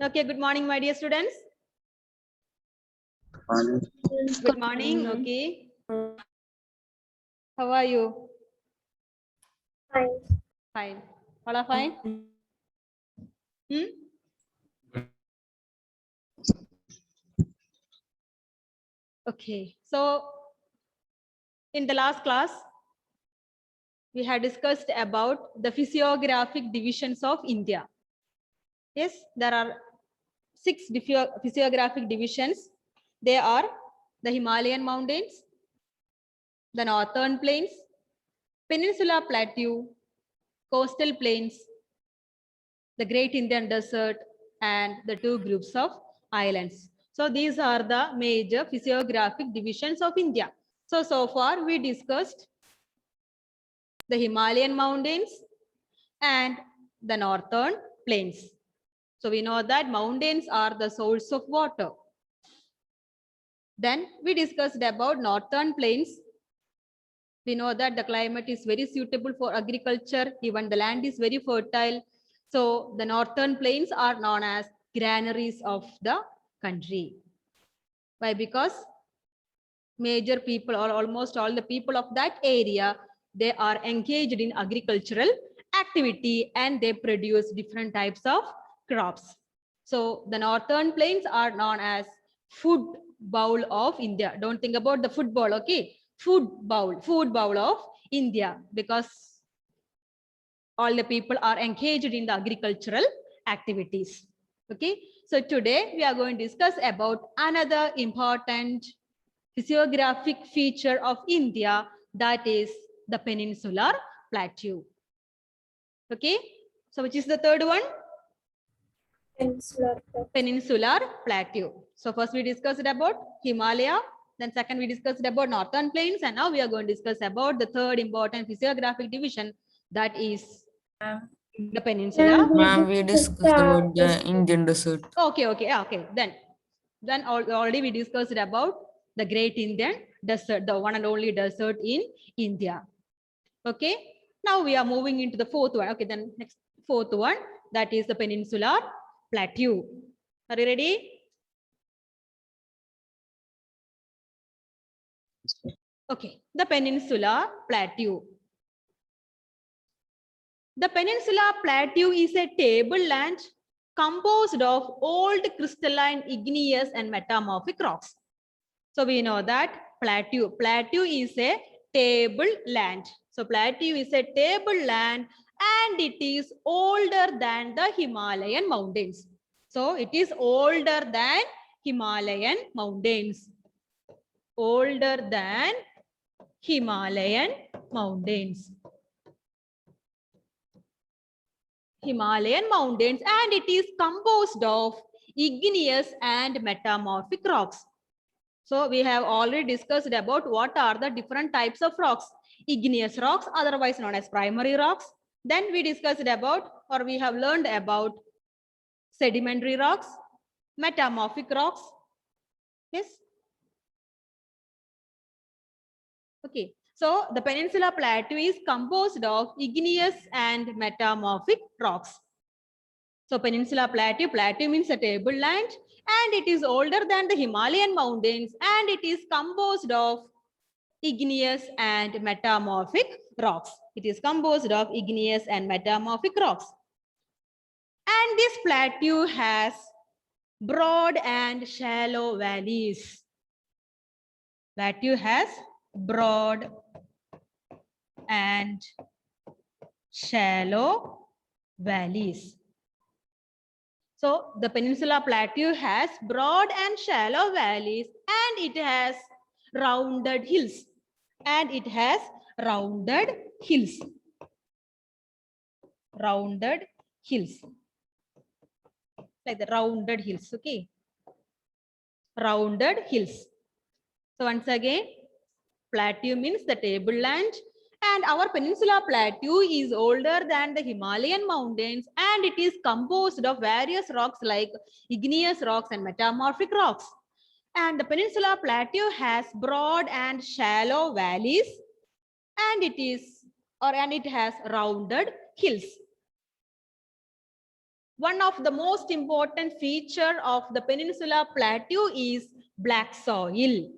Okay, good morning, my dear students. Good morning. Okay. How are you? Fine. Fine. All are fine? Hmm? Okay. So, in the last class, we had discussed about the physiographic divisions of India. Yes, there are 6 physiographic divisions. They are the Himalayan mountains, the northern plains, peninsula plateau, coastal plains, the Great Indian Desert, and the 2 groups of islands. So these are the major physiographic divisions of India. So far we discussed the Himalayan mountains and the northern plains. So we know that mountains are the source of water. Then we discussed about northern plains. We know that the climate is very suitable for agriculture. Even the land is very fertile. So the northern plains are known as granaries of the country. Why? Because major people or almost all the people of that area, they are engaged in agricultural activity and they produce different types of crops. So the northern plains are known as food bowl of India. Don't think about the football, okay? Food bowl of India, because all the people are engaged in the agricultural activities. Okay, so today we are going to discuss about another important physiographic feature of India, that is the peninsular plateau. Okay, so which is the third one? Peninsular plateau. So first we discussed about Himalaya, then second we discussed about northern plains, and now we are going to discuss about the third important physiographic division, that is the peninsula. Ma'am, we discussed about the Indian desert. Okay. Then already we discussed about the Great Indian Desert, the one and only desert in India. Okay. Now we are moving into the fourth one. Okay, then next fourth one, that is the peninsular plateau. Are you ready? Okay, the peninsular plateau. The peninsular plateau is a tableland composed of old crystalline, igneous, and metamorphic rocks. So we know that plateau is a tableland. So plateau is a tableland and it is older than the Himalayan mountains. So it is older than Himalayan mountains. Older than Himalayan mountains. Himalayan mountains, and it is composed of igneous and metamorphic rocks. So we have already discussed about what are the different types of rocks. Igneous rocks, otherwise known as primary rocks. Then we discussed about, or we have learned about, sedimentary rocks, metamorphic rocks. Yes. Okay. So the Peninsula Plateau is composed of igneous and metamorphic rocks. So Peninsula plateau means a tableland, and it is older than the Himalayan mountains, and it is composed of igneous and metamorphic rocks. It is composed of igneous and metamorphic rocks. And this plateau has broad and shallow valleys. Plateau has broad and shallow valleys. So the Peninsula Plateau has broad and shallow valleys, and it has rounded hills. And it has rounded hills. Rounded hills. Like the rounded hills, okay? Rounded hills. So once again, plateau means the tableland, and our Peninsula Plateau is older than the Himalayan mountains, and it is composed of various rocks like igneous rocks and metamorphic rocks. And the Peninsula Plateau has broad and shallow valleys, and it has rounded hills. One of the most important feature of the Peninsula Plateau is black soil.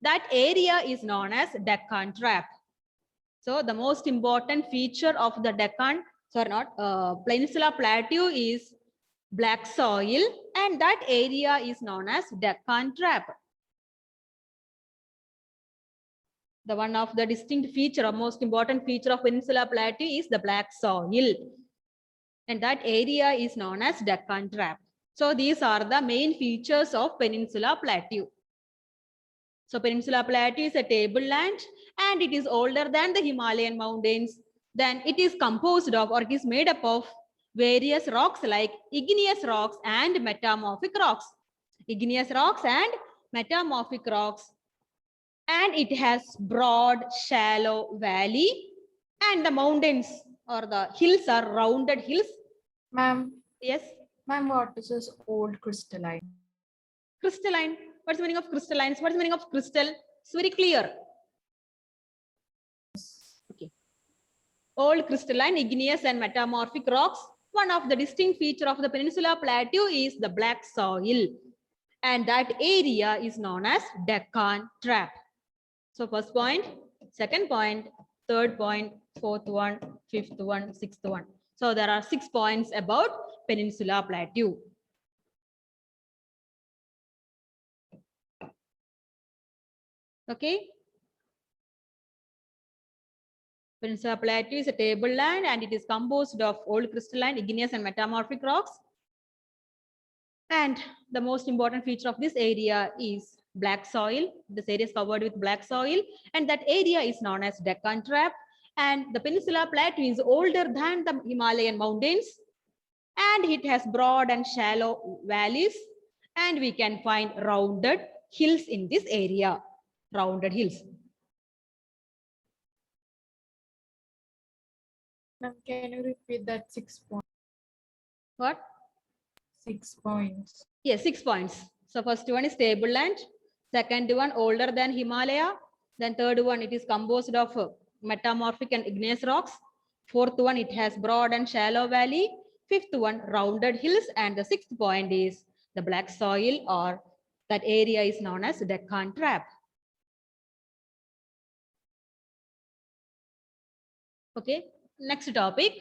That area is known as Deccan Trap. So the most important feature of the Peninsula Plateau is black soil, and that area is known as Deccan Trap. The one of the distinct feature or most important feature of Peninsula Plateau is the black soil, and that area is known as Deccan Trap. So these are the main features of Peninsula Plateau. So Peninsula Plateau is a tableland and it is older than the Himalayan mountains. Then it is composed of, or it is made up of, various rocks like igneous rocks and metamorphic rocks. Igneous rocks and metamorphic rocks. And it has broad, shallow valley, and the mountains or the hills are rounded hills. Ma'am, Yes, ma'am, what is this old crystalline? crystalline. What's the meaning of crystalline? What's the meaning of crystal? It's very clear. Okay. Old crystalline, igneous and metamorphic rocks. One of the distinct feature of the Peninsula Plateau is the black soil, and that area is known as Deccan Trap. So first point, second point, third point, fourth one, fifth one, sixth one. So there are 6 points about Peninsula Plateau. Okay. Peninsula Plateau is a tableland and it is composed of old crystalline, igneous and metamorphic rocks. And the most important feature of this area is black soil. This area is covered with black soil, and that area is known as Deccan Trap. And the Peninsula Plateau is older than the Himalayan mountains, and it has broad and shallow valleys, and we can find rounded hills in this area. Rounded hills. Ma'am, can you repeat that 6 points? What? 6 points. Yes, 6 points. So first one is tableland. Second one, older than Himalaya. Then third one, it is composed of metamorphic and igneous rocks. Fourth one, it has broad and shallow valley. Fifth one, rounded hills. And the sixth point is the black soil, or that area is known as Deccan Trap. Okay, next topic.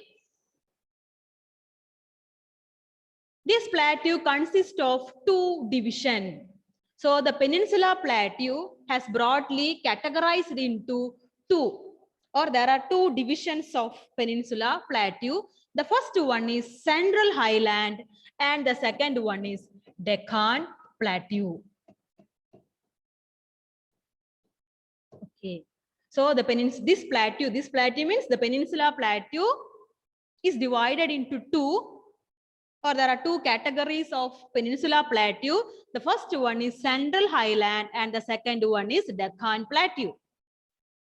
This plateau consists of 2 divisions. So the Peninsula Plateau has broadly categorized into 2, or there are 2 divisions of Peninsula Plateau. The first one is Central Highland and the second one is Deccan Plateau. Okay. So the this plateau means the Peninsula Plateau is divided into 2, or there are 2 categories of Peninsula Plateau. The first one is Central Highland and the second one is Deccan Plateau.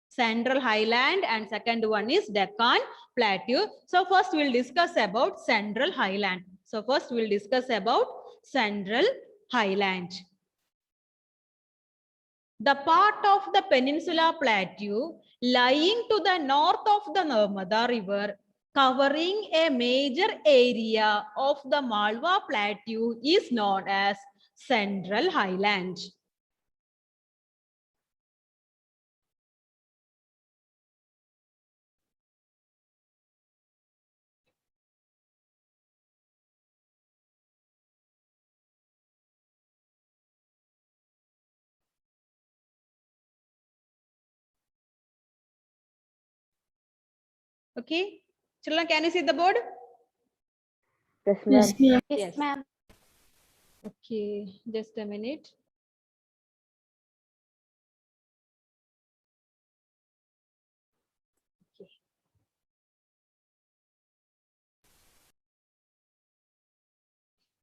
Central Highland and second one is Deccan Plateau. So first we'll discuss about Central Highland. So first we'll discuss about Central Highland. The part of the Peninsula Plateau lying to the north of the Narmada River, covering a major area of the Malwa Plateau, is known as Central Highland. Okay, children, can you see the board? Yes, ma'am. Yes. Yes, ma'am. Okay, just a minute. Okay.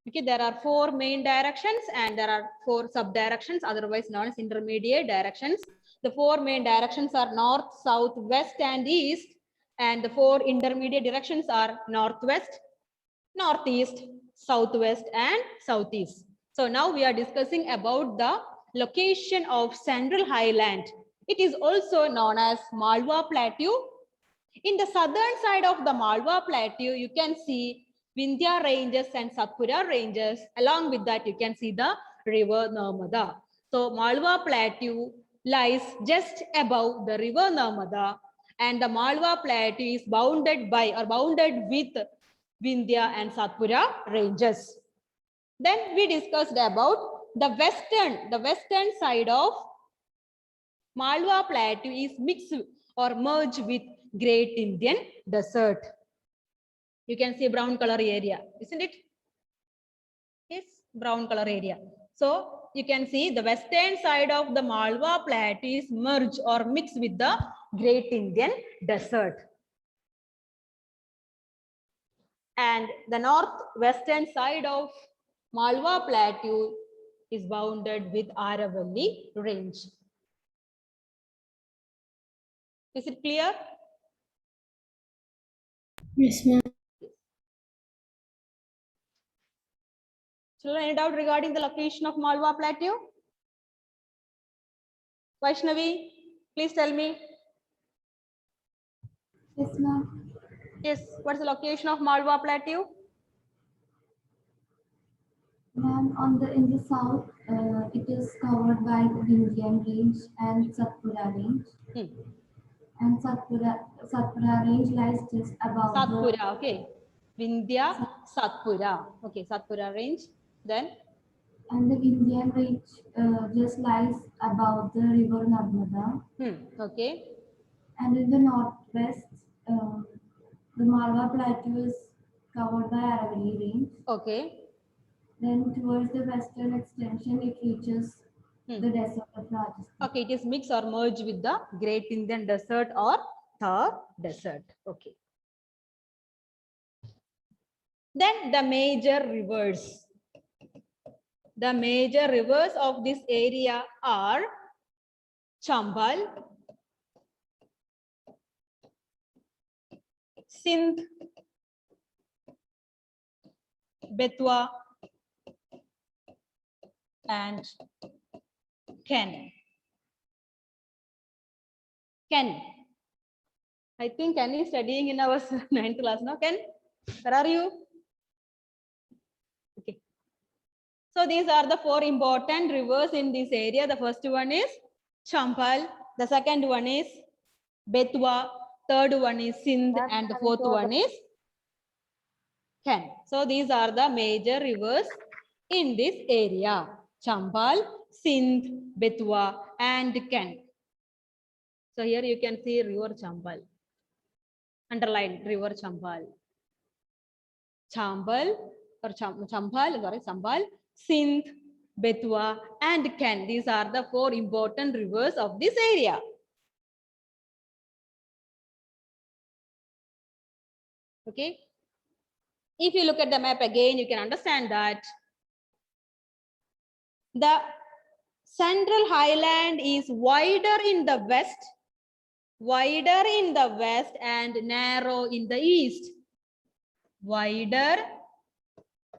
Okay, there are 4 main directions and there are 4 sub-directions, otherwise known as intermediate directions. The 4 main directions are north, south, west, and east. And the 4 intermediate directions are northwest, northeast, southwest, and southeast. So now we are discussing about the location of Central Highland. It is also known as Malwa Plateau. In the southern side of the Malwa Plateau, you can see Vindhya ranges and Satpura ranges. Along with that, you can see the river Narmada. So Malwa Plateau lies just above the river Narmada, and the Malwa Plateau is bounded by or bounded with Vindhya and Satpura ranges. Then we discussed about the western side of Malwa Plateau is mixed or merged with Great Indian Desert. You can see brown color area, isn't it? Yes, brown color area. So you can see the western side of the Malwa Plateau is merged or mixed with the Great Indian Desert. And the northwestern side of Malwa Plateau is bounded with Aravalli range. Is it clear? Yes, ma'am. Children, any doubt regarding the location of Malwa Plateau? Vaishnavi, please tell me. Yes, ma'am. Yes, what's the location of Malwa Plateau? Ma'am, in the south, it is covered by the Vindhyan range and Satpura range. And Satpura range lies just above Satpura, okay. Vindhya, Satpura. Okay, Satpura range. Then? and the Vindhyan range just lies above the river Narmada. Okay. And in the northwest, the Malwa Plateau is covered by Aravalli range. Okay. Then towards the western extension, it reaches the desert of Rajasthan. Okay, it is mixed or merged with the Great Indian Desert or Thar Desert. Okay. Then the major rivers. The major rivers of this area are Chambal, Sindh, Betwa, and Ken. Ken. I think Ken is studying in our 9th class now. Ken, where are you? Okay. So these are the 4 important rivers in this area. The first one is Chambal. The second one is Betwa. Third one is Sindh. And the fourth one is Ken. So these are the major rivers in this area. Chambal, Sindh, Betwa, and Ken. So here you can see river Chambal. Underline river Chambal. Chambal or Chambal, Sindh, Betwa, and Ken. These are the 4 important rivers of this area. Okay. If you look at the map again, you can understand that the central highland is wider in the west and narrow in the east. Wider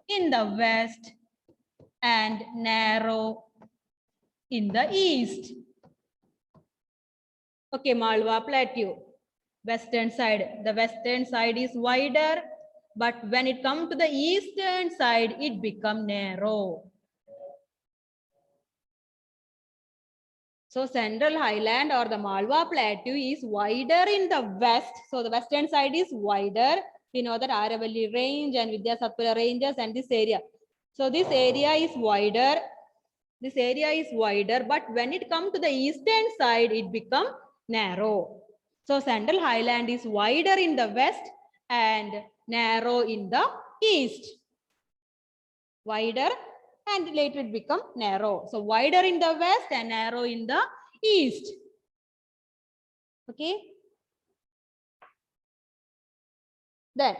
in the west and narrow in the east. Okay, Malwa Plateau, western side. The western side is wider, but when it comes to the eastern side, it becomes narrow. So central highland or the Malwa Plateau is wider in the west. So the western side is wider. We know that Aravalli range and Vindhya Satpura ranges and this area. So this area is wider. This area is wider, but when it comes to the eastern side, it becomes narrow. So central highland is wider in the west and narrow in the east. Wider and later it become narrow. So wider in the west and narrow in the east. Okay. Then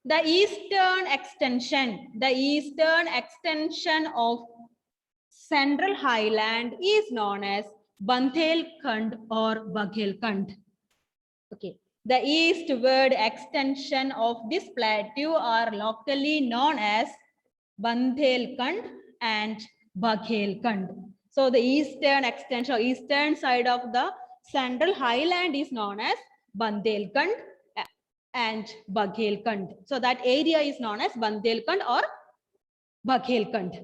the eastern extension of central highland is known as Bandhelkhand or Baghelkhand. Okay. The eastward extension of this plateau are locally known as Bandhelkhand and Baghelkhand. So the eastern extension, eastern side of the central highland is known as Bandhelkhand, and Baghelkhand. So that area is known as Bundelkhand or Baghelkhand.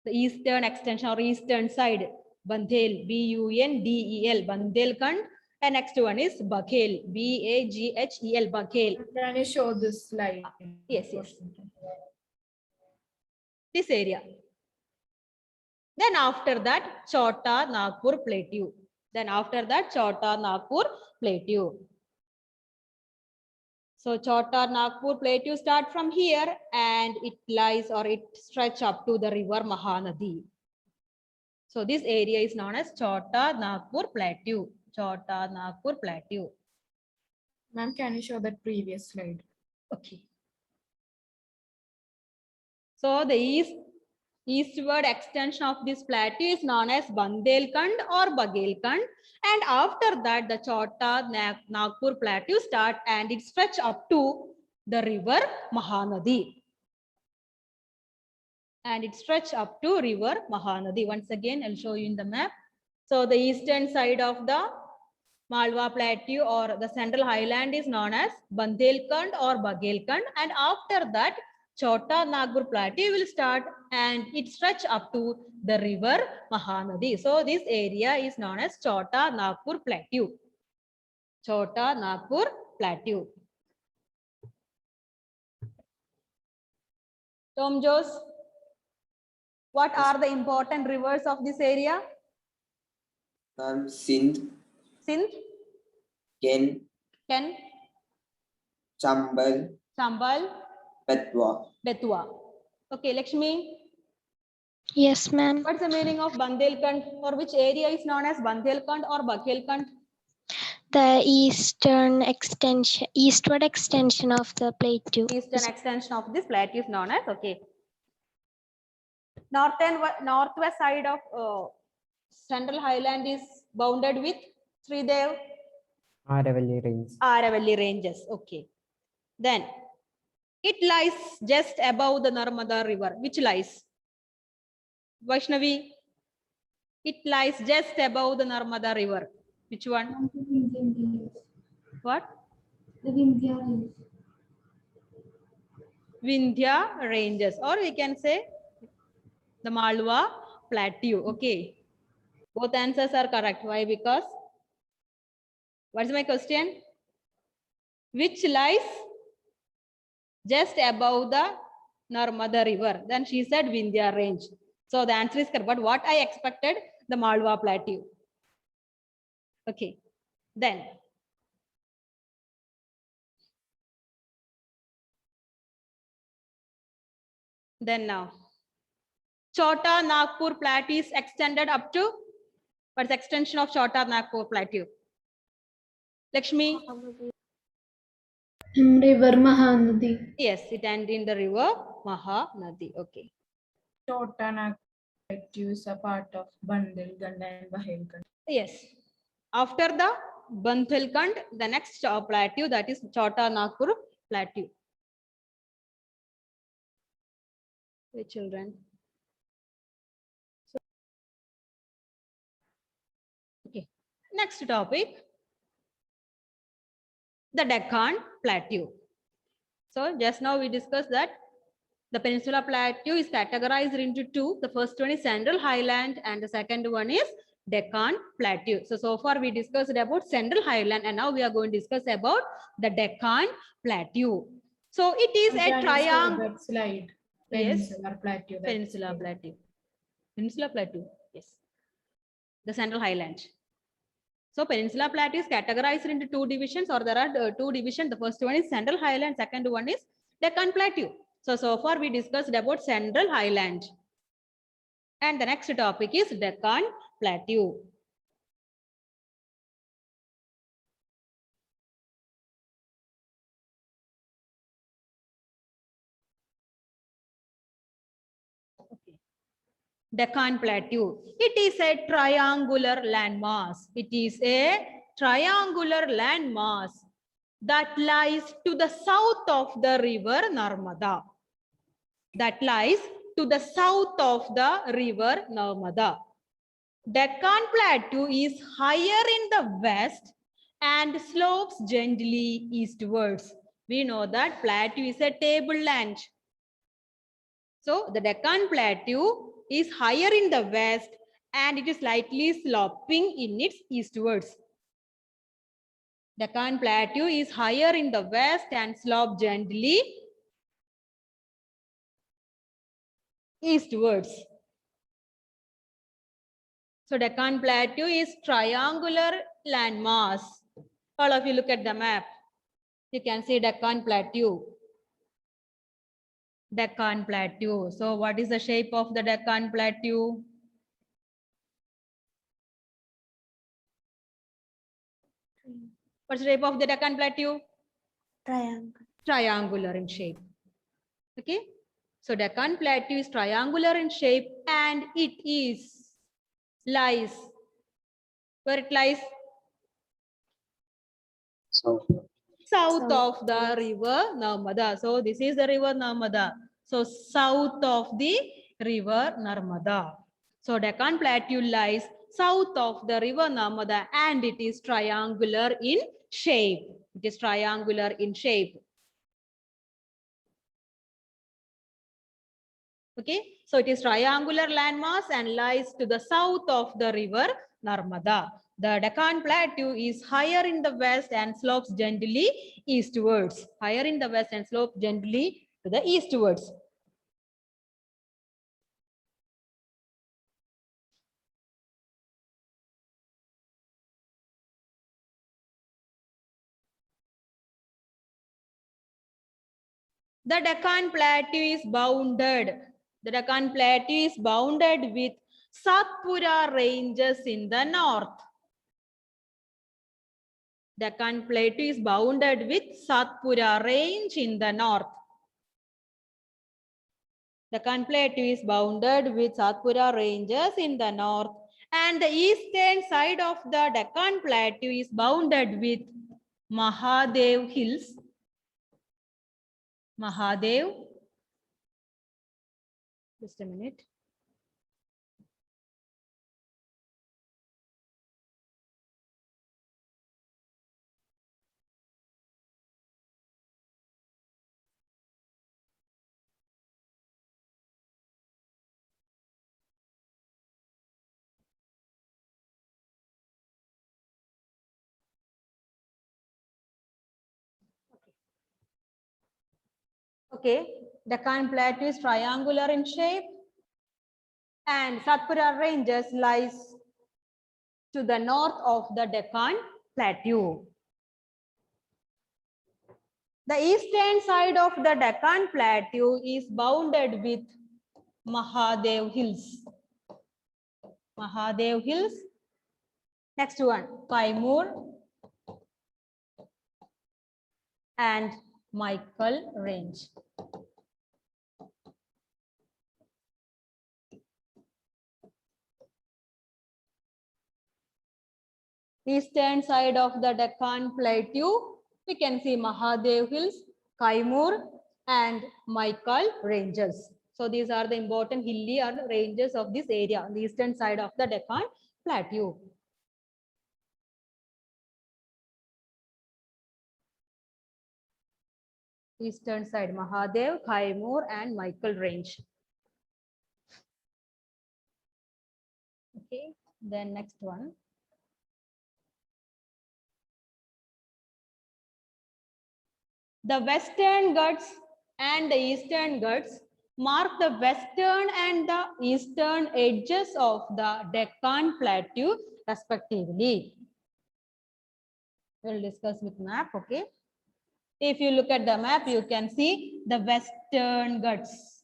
The eastern extension or eastern side, Bandel, B-U-N-D-E-L, Bundelkhand. And next one is Baghel, B-A-G-H-E-L, Baghel. Can you show this slide? Yes, yes. This area. Then after that, Chota Nagpur Plateau. Then after that, Chota Nagpur Plateau. So Chota Nagpur Plateau start from here and it lies or it stretch up to the river Mahanadi. So this area is known as Chota Nagpur Plateau. Chota Nagpur Plateau. Ma'am, can you show that previous slide? Okay. So the eastward extension of this plateau is known as Bundelkhand or Baghelkhand. And after that, the Chota Nagpur Plateau start and it stretch up to the river Mahanadi. And it stretch up to river Mahanadi. Once again, I'll show you in the map. So the eastern side of the Malwa Plateau or the Central Highland is known as Bundelkhand or Baghelkhand. And after that, Chota Nagpur Plateau will start and it stretch up to the river Mahanadi. So this area is known as Chota Nagpur Plateau. Chota Nagpur Plateau. Tom Jose, what are the important rivers of this area? Sindh, Sindh, Ken, Ken, Chambal, Chambal, Betwa. Betwa. Okay, Lakshmi, Yes, ma'am. what's the meaning of Bundelkhand or which area is known as Bundelkhand or Baghelkhand? The eastward extension of the plateau. Eastern extension of this plateau is known as, okay. Northwest side of Central Highland is bounded with Sridev. Aravalli Range. Aravalli Ranges, okay. Then it lies just above the Narmada River, which lies? Vaishnavi, it lies just above the Narmada River. Which one? The Vindhya Range. What? The Vindhya Range. Vindhya Ranges, or we can say the Malwa Plateau. Okay. Both answers are correct. Why? Because, what is my question? Which lies just above the Narmada River? Then she said Vindhya Range. So the answer is correct. But what I expected, the Malwa Plateau. Okay. Then now, Chota Nagpur Plateau is extended up to, what's the extension of Chota Nagpur Plateau? Lakshmi? River Mahanadi. Yes, it ends in the river Mahanadi. Okay. Chota Nagpur Plateau is a part of Bundelkhand and Baghelkhand. Yes. After the Bundelkhand, the next plateau, that is Chota Nagpur Plateau. The children. Okay. Next topic, the Deccan Plateau. So just now we discussed that the Peninsula Plateau is categorized into two. The first one is Central Highland and the second one is Deccan Plateau. So far we discussed about Central Highland and now we are going to discuss about the Deccan Plateau. So it is a triangle. That slide. Yes. Peninsular Plateau. Peninsula Plateau. Peninsula Plateau. Yes. The Central Highland. So Peninsula Plateau is categorized into two divisions, or there are two divisions. The first one is Central Highland, second one is Deccan Plateau. So far we discussed about Central Highland. And the next topic is Deccan Plateau. Okay. Deccan Plateau. It is a triangular landmass. It is a triangular landmass that lies to the south of the river Narmada. That lies to the south of the river Narmada. Deccan Plateau is higher in the west and slopes gently eastwards. We know that plateau is a tableland. So the Deccan Plateau is higher in the west and it is slightly sloping in its eastwards. Deccan Plateau is higher in the west and slope gently eastwards. So Deccan Plateau is triangular landmass. All of you look at the map. You can see Deccan Plateau. Deccan Plateau. So what is the shape of the Deccan Plateau? What's the shape of the Deccan Plateau? Triangle. Triangular in shape. Okay. So Deccan Plateau is triangular in shape and it lies. Where it lies? South of the river Narmada. So this is the river Narmada. So south of the river Narmada. So Deccan Plateau lies south of the river Narmada and it is triangular in shape. It is triangular in shape. Okay, so it is triangular landmass and lies to the south of the river Narmada. The Deccan Plateau is higher in the west and slopes gently eastwards. Higher in the west and slopes gently to the eastwards. The Deccan Plateau is bounded. The Deccan Plateau is bounded with Satpura ranges in the north. Deccan Plateau is bounded with Satpura range in the north. Deccan Plateau is bounded with Satpura ranges in the north. And the eastern side of the Deccan Plateau is bounded with Mahadev Hills. Mahadev. Just a minute. Okay, Deccan Plateau is triangular in shape and Satpura Ranges lies to the north of the Deccan Plateau. The eastern side of the Deccan Plateau is bounded with Mahadev Hills. Mahadev Hills. Next one, Kaimur and Michael Range. Eastern side of the Deccan Plateau, we can see Mahadev Hills, Kaimur and Michael Ranges. So these are the important hilly ranges of this area, the eastern side of the Deccan Plateau. Eastern side, Mahadev, Kaimur and Michael Range. Okay, then next one. The Western Ghats and the Eastern Ghats mark the western and the eastern edges of the Deccan Plateau respectively. We'll discuss with map, okay? If you look at the map, you can see the Western Ghats.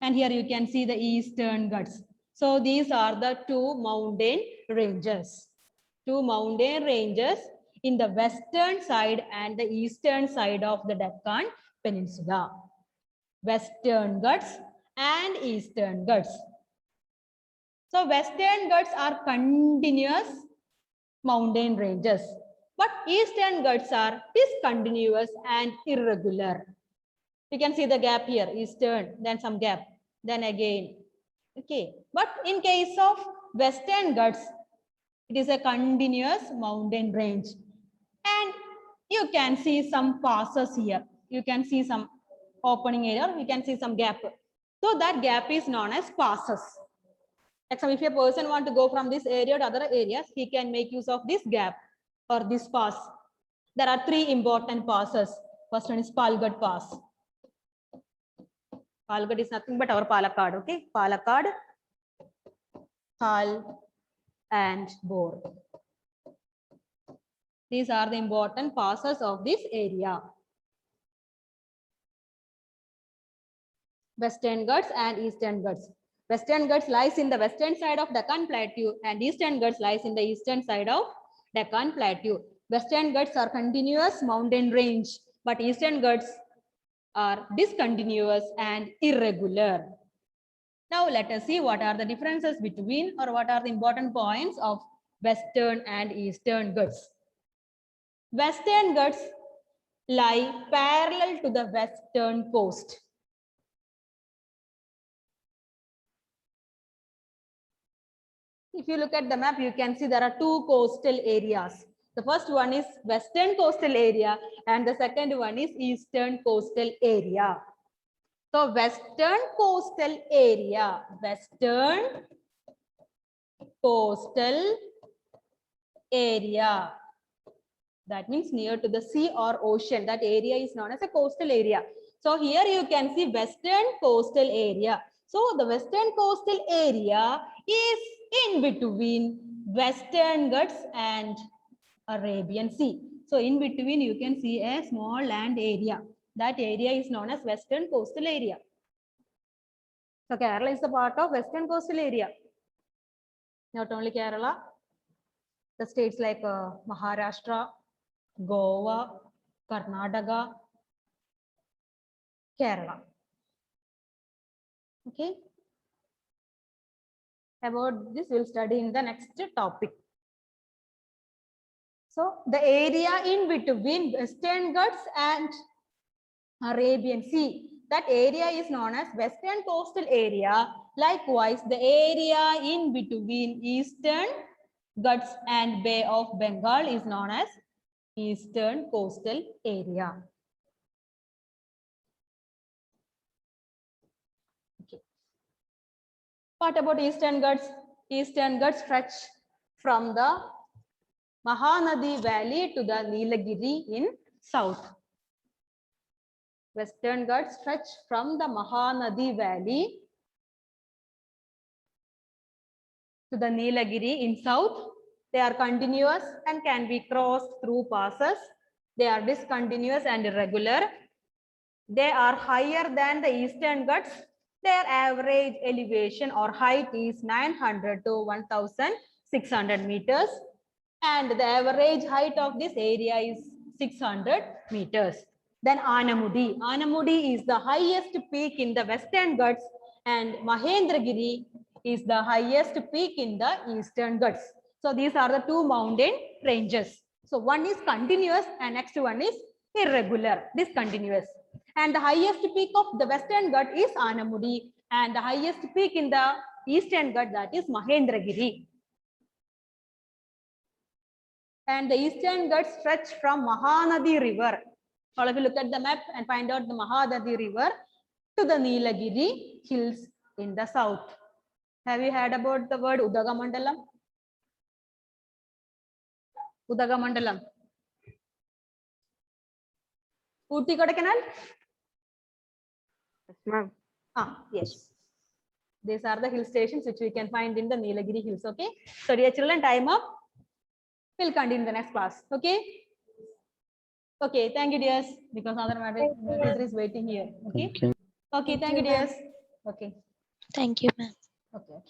And here you can see the Eastern Ghats. So these are the two mountain ranges. Two mountain ranges in the western side and the eastern side of the Deccan Peninsula. Western Ghats and Eastern Ghats. So Western Ghats are continuous mountain ranges, but Eastern Ghats are discontinuous and irregular. You can see the gap here, Eastern, then some gap, then again. Okay, but in case of Western Ghats, It is a continuous mountain range. And you can see some passes here. You can see some opening area, you can see some gap. So that gap is known as passes. Example, if a person want to go from this area to other areas, he can make use of this gap or this pass. There are three important passes. First one is Palghat Pass. Palghat is nothing but our Palakkad, okay? Palakkad, Pal, and Bor. These are the important passes of this area. Western Ghats and Eastern Ghats. Western Ghats lies in the western side of Deccan Plateau and Eastern Ghats lies in the eastern side of Deccan Plateau. Western Ghats are continuous mountain range, but Eastern Ghats are discontinuous and irregular. Now let us see what are the differences between or what are the important points of Western and Eastern Ghats. Western Ghats lie parallel to the western coast. If you look at the map, you can see there are two coastal areas. The first one is western coastal area and the second one is eastern coastal area. So western coastal area, western coastal area. That means near to the sea or ocean. That area is known as a coastal area. So here you can see western coastal area. So the western coastal area is in between Western Ghats and Arabian Sea. So in between you can see a small land area. That area is known as western coastal area. So Kerala is the part of western coastal area. Not only Kerala, the states like Maharashtra, Goa, Karnataka, Kerala. Okay. About this, we'll study in the next topic. So the area in between Western Ghats and Arabian Sea, that area is known as western coastal area. Likewise, the area in between Eastern Ghats and Bay of Bengal is known as eastern coastal area. Okay. What about Eastern Ghats? Eastern Ghats stretch from the Mahanadi Valley to the Nilagiri in south. Western Ghats stretch from the Mahanadi Valley to the Nilagiri in south. They are continuous and can be crossed through passes. They are discontinuous and irregular. They are higher than the Eastern Ghats. Their average elevation or height is 900 to 1600 meters. And the average height of this area is 600 meters. Then Anamudi. Anamudi is the highest peak in the Western Ghats and Mahendragiri is the highest peak in the Eastern Ghats. So these are the two mountain ranges. So one is continuous and next one is irregular, discontinuous. And the highest peak of the Western Ghat is Anamudi and the highest peak in the Eastern Ghat, that is Mahendragiri. And the Eastern Ghats stretch from Mahanadi River. All of you look at the map and find out the Mahanadi River to the Nilagiri hills in the south. Have you heard about the word Udagamandalam? Udagamandalam. Ooty Kodaikanal? Yes. These are the hill stations which we can find in the Nilagiri hills. Okay. So dear children, time up. We'll continue in the next class. Okay. Okay. Thank you, dears. Because other matter is waiting here. Okay. Okay. Thank you, dears. Okay. Thank you, ma'am. Okay.